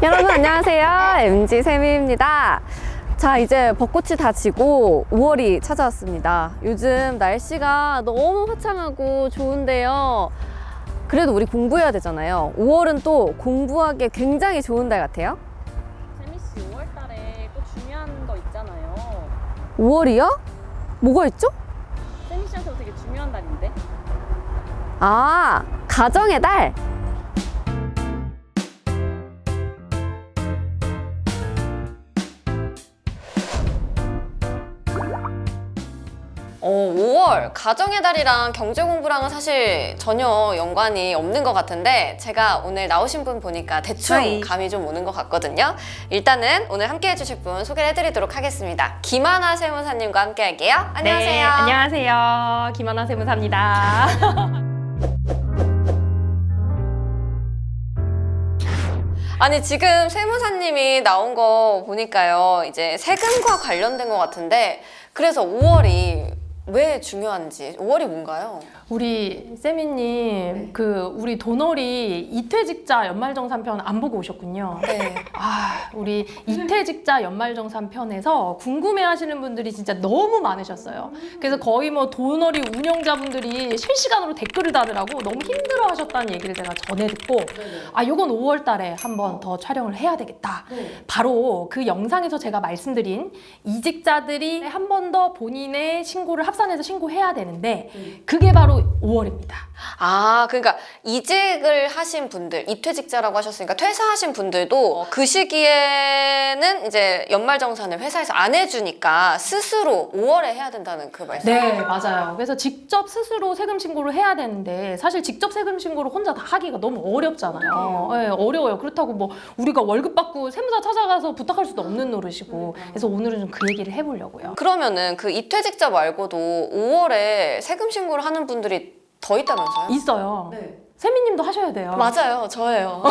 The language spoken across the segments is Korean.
여러분 안녕하세요. MG 세미입니다. 자, 이제 벚꽃이 다 지고 5월이 찾아왔습니다. 요즘 날씨가 너무 화창하고 좋은데요. 그래도 우리 공부해야 되잖아요. 5월은 또 공부하기에 굉장히 좋은 달 같아요. 세미 씨 5월 달에 또 중요한 거 있잖아요. 5월이요? 뭐가 있죠? 세미 씨한테 되게 중요한 달인데. 아, 가정의 달. 5월 가정의 달이랑 경제 공부랑은 사실 전혀 연관이 없는 것 같은데 제가 오늘 나오신 분 보니까 대충 감이 좀 오는 것 같거든요. 일단은 오늘 함께 해주실 분 소개를 해드리도록 하겠습니다. 김하나 세무사님과 함께 할게요. 안녕하세요. 네, 안녕하세요. 김하나 세무사입니다. 아니 지금 세무사님이 나온 거 보니까요. 이제 세금과 관련된 것 같은데 그래서 5월이 왜 중요한지 5월이 뭔가요? 우리 세미님, 우리 도너리 이퇴직자 연말정산편 안 보고 오셨군요. 네. 우리 이퇴직자 연말정산편에서 궁금해하시는 분들이 진짜 너무 많으셨어요. 그래서 거의 뭐 도너리 운영자분들이 실시간으로 댓글을 달으라고 너무 힘들어하셨다는 얘기를 제가 전해 듣고 요건 5월 달에 한번 더 촬영을 해야 되겠다. 바로 그 영상에서 제가 말씀드린 이직자들이 한 번 더 본인의 신고를 합산해서 신고해야 되는데 그게 바로 5월입니다. 그러니까 이직을 하신 분들, 이퇴직자라고 하셨으니까 퇴사하신 분들도 그 시기에는 이제 연말정산을 회사에서 안 해주니까 스스로 5월에 해야 된다는 그 말씀. 네, 맞아요. 그래서 직접 스스로 세금 신고를 해야 되는데 사실 직접 세금 신고를 혼자 다 하기가 너무 어렵잖아요. 네, 어려워요. 그렇다고 뭐 우리가 월급 받고 세무사 찾아가서 부탁할 수도 없는 노릇이고 그래서 오늘은 좀 그 얘기를 해보려고요. 그러면은 그 이퇴직자 말고도 5월에 세금 신고를 하는 분들이 더 있다면서요? 있어요. 세미님도 하셔야 돼요. 맞아요, 저예요.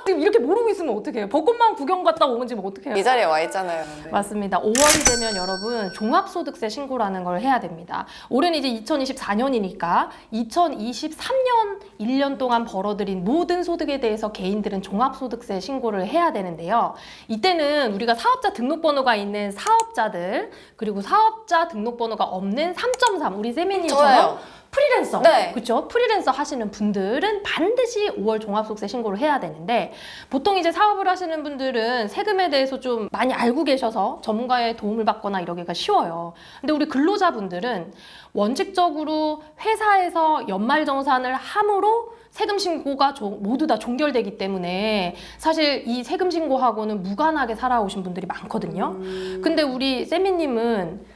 지금 이렇게 모르고 있으면 어떡해요? 벚꽃만 구경 갔다 오면 지금 어떡해요? 이 자리에 와 있잖아요. 맞습니다. 5월이 되면 여러분 종합소득세 신고라는 걸 해야 됩니다. 올해는 이제 2024년이니까 2023년 1년 동안 벌어들인 모든 소득에 대해서 개인들은 종합소득세 신고를 해야 되는데요. 이때는 우리가 사업자 등록번호가 있는 사업자들 그리고 사업자 등록번호가 없는 3.3 우리 세미님처럼 저예요. 프리랜서, 네. 그렇죠? 프리랜서 하시는 분들은 반드시 5월 종합소득세 신고를 해야 되는데 보통 이제 사업을 하시는 분들은 세금에 대해서 좀 많이 알고 계셔서 전문가의 도움을 받거나 이러기가 쉬워요. 근데 우리 근로자분들은 원칙적으로 회사에서 연말정산을 함으로 세금 신고가 모두 다 종결되기 때문에 사실 이 세금 신고하고는 무관하게 살아오신 분들이 많거든요. 근데 우리 세미님은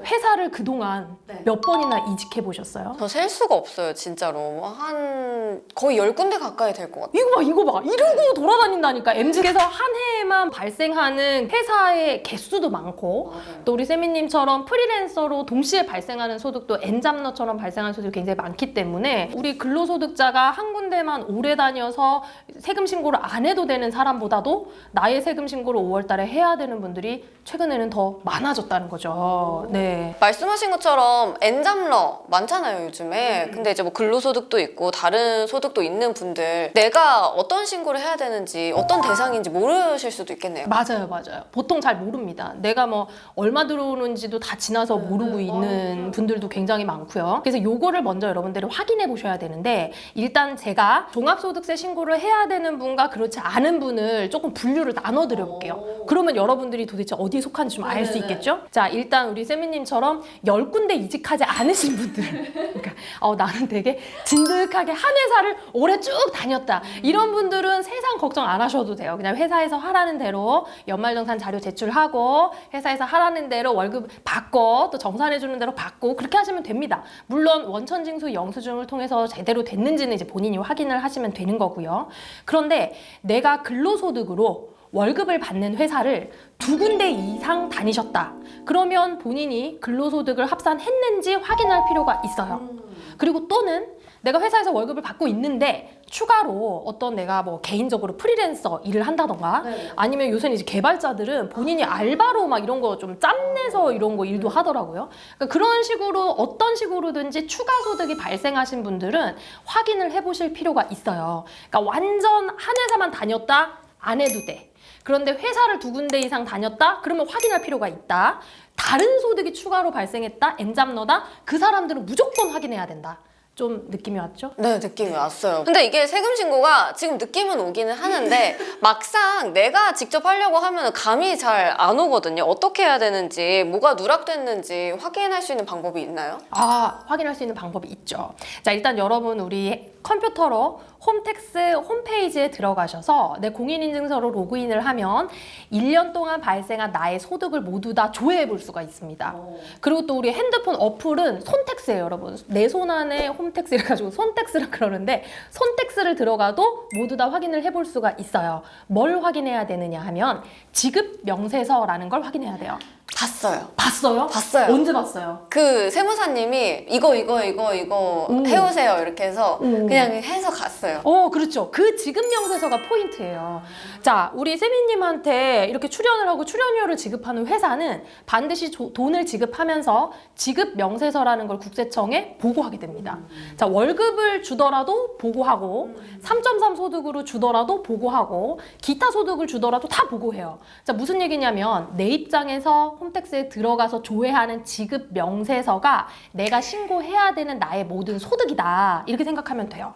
회사를 그동안 몇 번이나 이직해 보셨어요? 저 셀 수가 없어요, 진짜로. 한 거의 10군데 가까이 될 것 같아요. 이거 봐. 이러고 돌아다닌다니까. MZ에서 한 해에만 발생하는 회사의 개수도 많고 또 우리 세미님처럼 프리랜서로 동시에 발생하는 소득도 엔잡러처럼 발생하는 소득이 굉장히 많기 때문에 우리 근로소득자가 한 군데만 오래 다녀서 세금 신고를 안 해도 되는 사람보다도 나의 세금 신고를 5월 달에 해야 되는 분들이 최근에는 더 많아졌다는 거죠. 네. 말씀하신 것처럼 엔잡러 많잖아요, 요즘에. 근데 이제 뭐 근로소득도 있고 다른 소득도 있는 분들 내가 어떤 신고를 해야 되는지 어떤 대상인지 모르실 수도 있겠네요. 맞아요. 보통 잘 모릅니다. 내가 뭐 얼마 들어오는지도 다 지나서 모르고 있는 분들도 굉장히 많고요. 그래서 요거를 먼저 여러분들이 확인해 보셔야 되는데 일단 제가 종합소득세 신고를 해야 되는 분과 그렇지 않은 분을 조금 분류를 나눠 드려 볼게요. 그러면 여러분들이 도대체 어디에 속한지 좀 알 수 있겠죠? 자, 일단 우리 세미님처럼 10군데 이직하지 않으신 분들 그러니까 나는 되게 진득하게 한 회사를 오래 쭉 다녔다 이런 분들은 세상 걱정 안 하셔도 돼요. 그냥 회사에서 하라는 대로 연말정산 자료 제출하고 회사에서 하라는 대로 월급 받고 또 정산해주는 대로 받고 그렇게 하시면 됩니다. 물론 원천징수 영수증을 통해서 제대로 됐는지는 이제 본인이 확인을 하시면 되는 거고요. 그런데 내가 근로소득으로 월급을 받는 회사를 2군데 이상 다니셨다. 그러면 본인이 근로소득을 합산했는지 확인할 필요가 있어요. 그리고 또는 내가 회사에서 월급을 받고 있는데 추가로 어떤 내가 뭐 개인적으로 프리랜서 일을 한다던가 아니면 요새는 이제 개발자들은 본인이 알바로 막 이런 거 좀 짬내서 이런 거 일도 하더라고요. 그러니까 그런 식으로 어떤 식으로든지 추가 소득이 발생하신 분들은 확인을 해보실 필요가 있어요. 그러니까 완전 한 회사만 다녔다? 안 해도 돼. 그런데 회사를 2군데 이상 다녔다? 그러면 확인할 필요가 있다. 다른 소득이 추가로 발생했다? 엔잡러다? 그 사람들은 무조건 확인해야 된다. 좀 느낌이 왔죠? 네, 느낌이 왔어요. 근데 이게 세금 신고가 지금 느낌은 오기는 하는데 막상 내가 직접 하려고 하면 감이 잘 안 오거든요. 어떻게 해야 되는지, 뭐가 누락됐는지 확인할 수 있는 방법이 있나요? 확인할 수 있는 방법이 있죠. 자, 일단 여러분 우리 컴퓨터로 홈택스 홈페이지에 들어가셔서 내 공인인증서로 로그인을 하면 1년 동안 발생한 나의 소득을 모두 다 조회해 볼 수가 있습니다. 그리고 또 우리 핸드폰 어플은 손택스예요, 여러분. 내 손 안에 홈택스 이래가지고 손택스라 그러는데 손택스를 들어가도 모두 다 확인을 해볼 수가 있어요. 뭘 확인해야 되느냐 하면 지급 명세서라는 걸 확인해야 돼요. 봤어요. 봤어요? 봤어요. 언제 봤어요? 그 세무사님이 이거 해오세요 이렇게 해서 그냥 해서 갔어요. 그렇죠. 그 지급 명세서가 포인트예요. 자, 우리 세미님한테 이렇게 출연을 하고 출연료를 지급하는 회사는 반드시 돈을 지급하면서 지급 명세서라는 걸 국세청에 보고하게 됩니다. 자, 월급을 주더라도 보고하고 3.3 소득으로 주더라도 보고하고 기타 소득을 주더라도 다 보고해요. 자, 무슨 얘기냐면 내 입장에서 홈택스에 들어가서 조회하는 지급 명세서가 내가 신고해야 되는 나의 모든 소득이다. 이렇게 생각하면 돼요.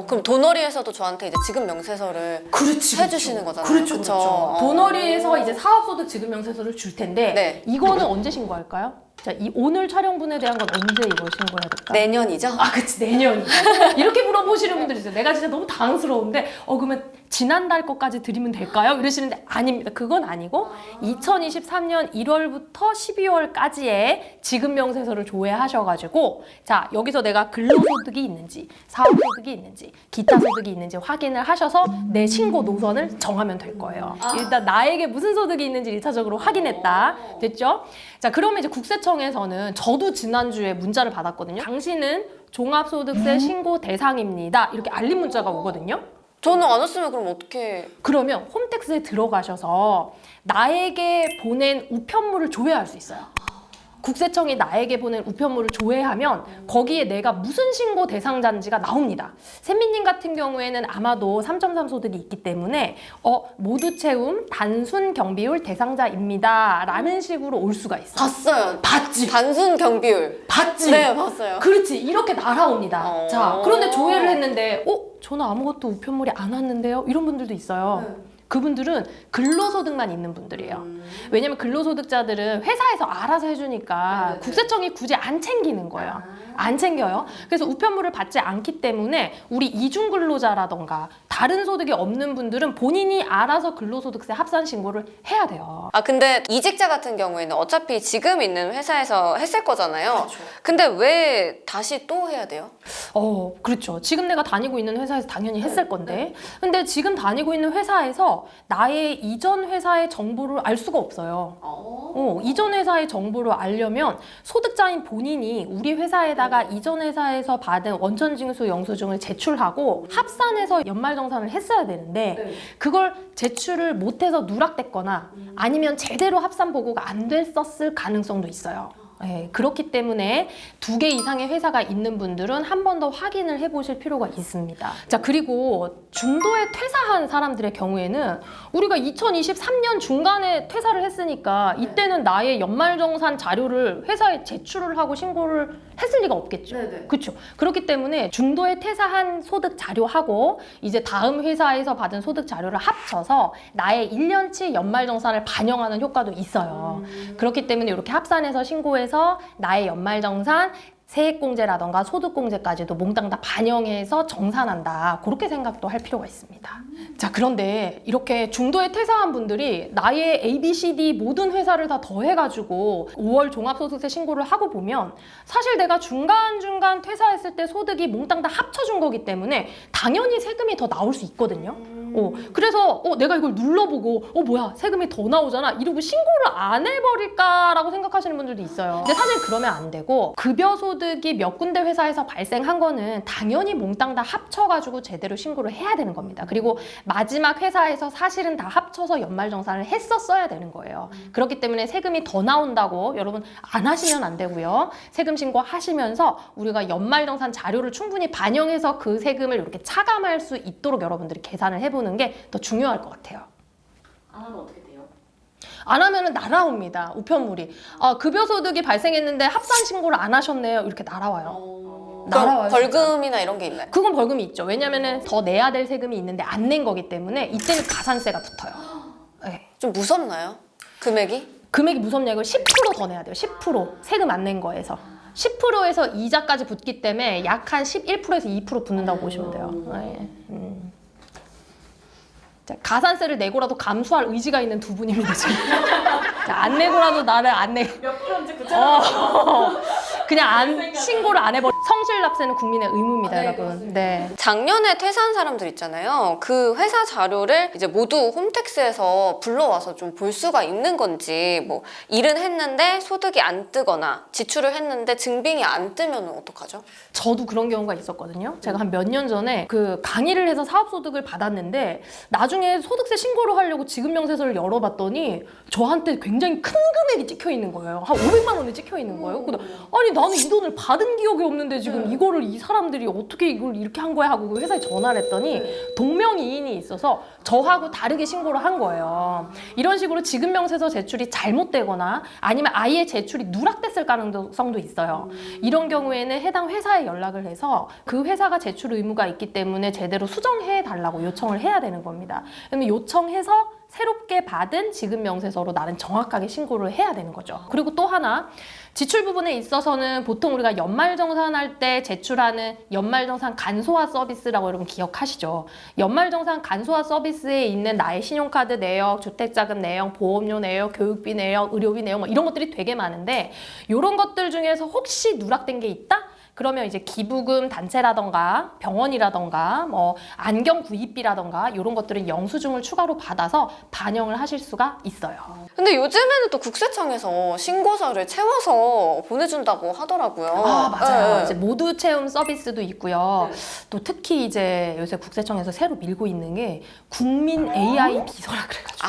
그럼 도너리에서도 저한테 이제 지급 명세서를 해주시는 거잖아요. 그렇죠. 그쵸? 그렇죠. 도너리에서 이제 사업소득 지급 명세서를 줄 텐데 네. 이거는 언제 신고할까요? 자, 이 오늘 촬영분에 대한 건 언제 이걸 신고해야 될까? 내년이죠? 그치, 내년이죠. 이렇게 물어보시는 분들이 있어요. 내가 진짜 너무 당황스러운데, 그러면 지난달 것까지 드리면 될까요? 이러시는데, 아닙니다. 그건 아니고, 2023년 1월부터 12월까지의 지급명세서를 조회하셔가지고, 자, 여기서 내가 근로소득이 있는지, 사업소득이 있는지, 기타 소득이 있는지 확인을 하셔서 내 신고 노선을 정하면 될 거예요. 일단 나에게 무슨 소득이 있는지 1차적으로 확인했다. 됐죠? 자, 그러면 이제 국세청에서는 저도 지난주에 문자를 받았거든요. 당신은 종합소득세 신고 대상입니다. 이렇게 알림 문자가 오거든요. 저는 안 왔으면 그럼 어떻게? 그러면 홈택스에 들어가셔서 나에게 보낸 우편물을 조회할 수 있어요. 국세청이 나에게 보낸 우편물을 조회하면 거기에 내가 무슨 신고 대상자인지가 나옵니다. 샘미님 같은 경우에는 아마도 3.3 소득이 있기 때문에 모두 채움 단순 경비율 대상자입니다 라는 식으로 올 수가 있어요. 봤어요. 봤지? 단순 경비율. 봤지? 네, 봤어요. 그렇지, 이렇게 날아옵니다. 어. 자, 그런데 조회를 했는데 저는 아무것도 우편물이 안 왔는데요? 이런 분들도 있어요. 그분들은 근로소득만 있는 분들이에요. 왜냐면 근로소득자들은 회사에서 알아서 해주니까 국세청이 굳이 안 챙기는 거예요. 안 챙겨요. 그래서 우편물을 받지 않기 때문에 우리 이중 근로자라던가 다른 소득이 없는 분들은 본인이 알아서 근로소득세 합산 신고를 해야 돼요. 근데 이직자 같은 경우에는 어차피 지금 있는 회사에서 했을 거잖아요. 그렇죠. 근데 왜 다시 또 해야 돼요? 그렇죠. 지금 내가 다니고 있는 회사에서 당연히 했을 건데. 근데 지금 다니고 있는 회사에서 나의 이전 회사의 정보를 알 수가 없어요. 이전 회사의 정보를 알려면 소득자인 본인이 우리 회사에다가 이전 회사에서 받은 원천징수 영수증을 제출하고 합산해서 연말정산을 했어야 되는데 그걸 제출을 못해서 누락됐거나 아니면 제대로 합산 보고가 안 됐었을 가능성도 있어요. 네, 그렇기 때문에 2개 이상의 회사가 있는 분들은 한 번 더 확인을 해보실 필요가 있습니다. 자, 그리고 중도에 퇴사한 사람들의 경우에는 우리가 2023년 중간에 퇴사를 했으니까 이때는 나의 연말정산 자료를 회사에 제출을 하고 신고를 했을 리가 없겠죠. 그렇죠. 그렇기 때문에 중도에 퇴사한 소득 자료하고 이제 다음 회사에서 받은 소득 자료를 합쳐서 나의 1년치 연말정산을 반영하는 효과도 있어요. 그렇기 때문에 이렇게 합산해서 신고해서 나의 연말정산 세액공제라던가 소득공제까지도 몽땅 다 반영해서 정산한다. 그렇게 생각도 할 필요가 있습니다. 자, 그런데 이렇게 중도에 퇴사한 분들이 나의 ABCD 모든 회사를 다 더해가지고 5월 종합소득세 신고를 하고 보면 사실 내가 중간중간 퇴사했을 때 소득이 몽땅 다 합쳐준 거기 때문에 당연히 세금이 더 나올 수 있거든요. 그래서 내가 이걸 눌러보고 뭐야 세금이 더 나오잖아 이러고 신고를 안 해버릴까라고 생각하시는 분들도 있어요. 근데 사실 그러면 안 되고 급여 소득이 몇 군데 회사에서 발생한 거는 당연히 몽땅 다 합쳐가지고 제대로 신고를 해야 되는 겁니다. 그리고 마지막 회사에서 사실은 다 합쳐서 연말정산을 했었어야 되는 거예요. 그렇기 때문에 세금이 더 나온다고 여러분 안 하시면 안 되고요. 세금 신고하시면서 우리가 연말정산 자료를 충분히 반영해서 그 세금을 이렇게 차감할 수 있도록 여러분들이 계산을 해보는 세우는 게 더 중요할 것 같아요. 안 하면 어떻게 돼요? 안 하면은 날아옵니다. 우편물이. 급여소득이 발생했는데 합산 신고를 안 하셨네요. 이렇게 날아와요. 날아와요. 벌금이나 이런 게 있나요? 그건 벌금이 있죠. 왜냐면은 더 내야 될 세금이 있는데 안 낸 거기 때문에 이때는 가산세가 붙어요. 네. 좀 무섭나요? 금액이? 금액이 무섭냐고 10% 더 내야 돼요. 10% 세금 안 낸 거에서. 10%에서 이자까지 붙기 때문에 약 한 11%에서 2% 붙는다고 보시면 돼요. 네. 자, 가산세를 내고라도 감수할 의지가 있는 두 분입니다, 지금. 자, 안 내고라도 나를 안 내. 몇 프로인지 구체적으로 그냥 신고를 안 해버려. 성실납세는 국민의 의무입니다, 네, 여러분. 네. 작년에 퇴사한 사람들 있잖아요. 그 회사 자료를 이제 모두 홈택스에서 불러와서 좀 볼 수가 있는 건지, 뭐 일은 했는데 소득이 안 뜨거나 지출을 했는데 증빙이 안 뜨면 어떡하죠? 저도 그런 경우가 있었거든요. 제가 한 몇 년 전에 그 강의를 해서 사업소득을 받았는데 나중에 소득세 신고를 하려고 지급명세서를 열어봤더니 저한테 굉장히 큰 금액이 찍혀 있는 거예요. 한 500만 원이 찍혀 있는 거예요. 근데 아니 나는 이 돈을 받은 기억이 없는데 지금 이거를 이 사람들이 어떻게 이걸 이렇게 한 거야 하고 그 회사에 전화를 했더니 동명이인이 있어서 저하고 다르게 신고를 한 거예요. 이런 식으로 지급명세서 제출이 잘못되거나 아니면 아예 제출이 누락됐을 가능성도 있어요. 이런 경우에는 해당 회사에 연락을 해서 그 회사가 제출 의무가 있기 때문에 제대로 수정해 달라고 요청을 해야 되는 겁니다. 그러면 요청해서 새롭게 받은 지급명세서로 나는 정확하게 신고를 해야 되는 거죠. 그리고 또 하나 지출 부분에 있어서는 보통 우리가 연말정산할 때 제출하는 연말정산 간소화 서비스라고 여러분 기억하시죠? 연말정산 간소화 서비스에 있는 나의 신용카드 내역, 주택자금 내역, 보험료 내역, 교육비 내역, 의료비 내역 뭐 이런 것들이 되게 많은데 이런 것들 중에서 혹시 누락된 게 있다? 그러면 이제 기부금 단체라던가 병원이라던가 뭐 안경 구입비라던가 이런 것들은 영수증을 추가로 받아서 반영을 하실 수가 있어요. 근데 요즘에는 또 국세청에서 신고서를 채워서 보내준다고 하더라고요. 맞아요. 네. 이제 모두 채움 서비스도 있고요. 또 특히 이제 요새 국세청에서 새로 밀고 있는 게 국민 AI 비서라 그래가지고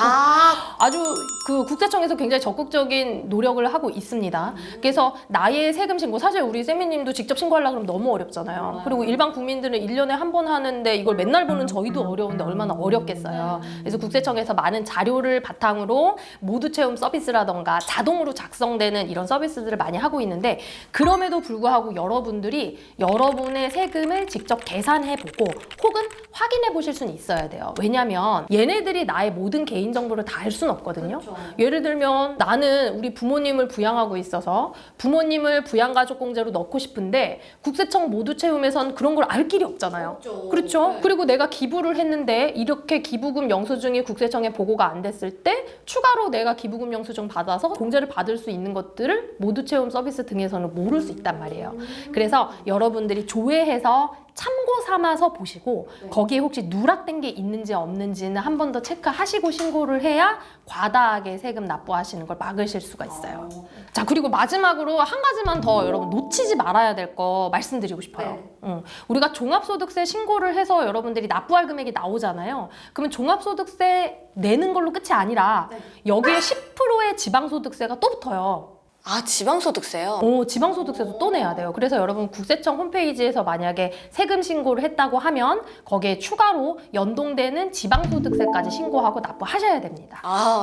아주 그 국세청에서 굉장히 적극적인 노력을 하고 있습니다. 그래서 나의 세금 신고 사실 우리 세미님도 직접 신고하려고 그러면 너무 어렵잖아요. 그리고 일반 국민들은 1년에 한 번 하는데 이걸 맨날 보는 저희도 어려운데 얼마나 어렵겠어요. 그래서 국세청에서 많은 자료를 바탕으로 모두 채움 서비스라던가 자동으로 작성되는 이런 서비스들을 많이 하고 있는데 그럼에도 불구하고 여러분들이 여러분의 세금을 직접 계산해보고 혹은 확인해보실 수는 있어야 돼요. 왜냐면 얘네들이 나의 모든 개인정보를 다 알 수는 없거든요. 예를 들면 나는 우리 부모님을 부양하고 있어서 부모님을 부양가족공제로 넣고 싶은데 국세청 모두 채움에선 그런 걸 알 길이 없잖아요. 그렇죠? 네. 그리고 내가 기부를 했는데 이렇게 기부금 영수증이 국세청에 보고가 안 됐을 때 추가로 내가 기부금 영수증 받아서 공제를 받을 수 있는 것들을 모두 채움 서비스 등에서는 모를 수 있단 말이에요. 그래서 여러분들이 조회해서 참고 삼아서 보시고 거기에 혹시 누락된 게 있는지 없는지는 한 번 더 체크하시고 신고를 해야 과다하게 세금 납부하시는 걸 막으실 수가 있어요. 자, 그리고 마지막으로 한 가지만 더 여러분 놓치지 말아야 될 거 말씀드리고 싶어요. 우리가 종합소득세 신고를 해서 여러분들이 납부할 금액이 나오잖아요. 그러면 종합소득세 내는 걸로 끝이 아니라 여기에 10%의 지방소득세가 또 붙어요. 지방소득세요? 지방소득세도 또 내야 돼요. 그래서 여러분 국세청 홈페이지에서 만약에 세금 신고를 했다고 하면 거기에 추가로 연동되는 지방소득세까지 신고하고 납부하셔야 됩니다.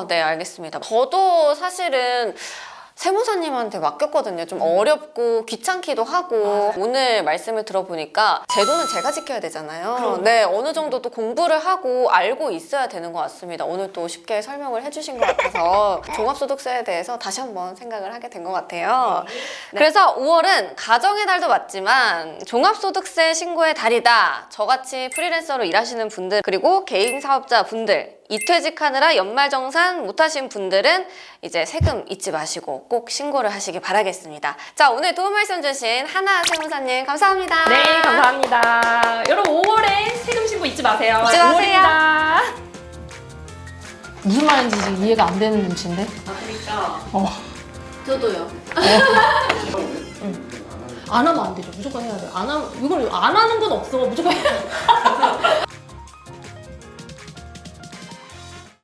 네, 알겠습니다. 저도 사실은 세무사님한테 맡겼거든요. 좀 어렵고 귀찮기도 하고 오늘 말씀을 들어보니까 제 돈은 제가 지켜야 되잖아요. 네, 어느 정도 또 공부를 하고 알고 있어야 되는 것 같습니다. 오늘 또 쉽게 설명을 해주신 것 같아서 종합소득세에 대해서 다시 한번 생각을 하게 된 것 같아요. 그래서 5월은 가정의 달도 맞지만 종합소득세 신고의 달이다. 저같이 프리랜서로 일하시는 분들 그리고 개인 사업자 분들 이퇴직하느라 연말정산 못하신 분들은 이제 세금 잊지 마시고 꼭 신고를 하시기 바라겠습니다. 자, 오늘 도움 말씀 주신 하나 세무사님 감사합니다. 네, 감사합니다. 여러분 5월에 세금 신고 잊지 마세요. 잊지 마세요. 5월입니다. 무슨 말인지 지금 이해가 안 되는 눈치인데? 그러니까 저도요. 안 하면 안 되죠. 무조건 해야 돼요. 이건 안 하는 건 없어. 무조건 해야 돼.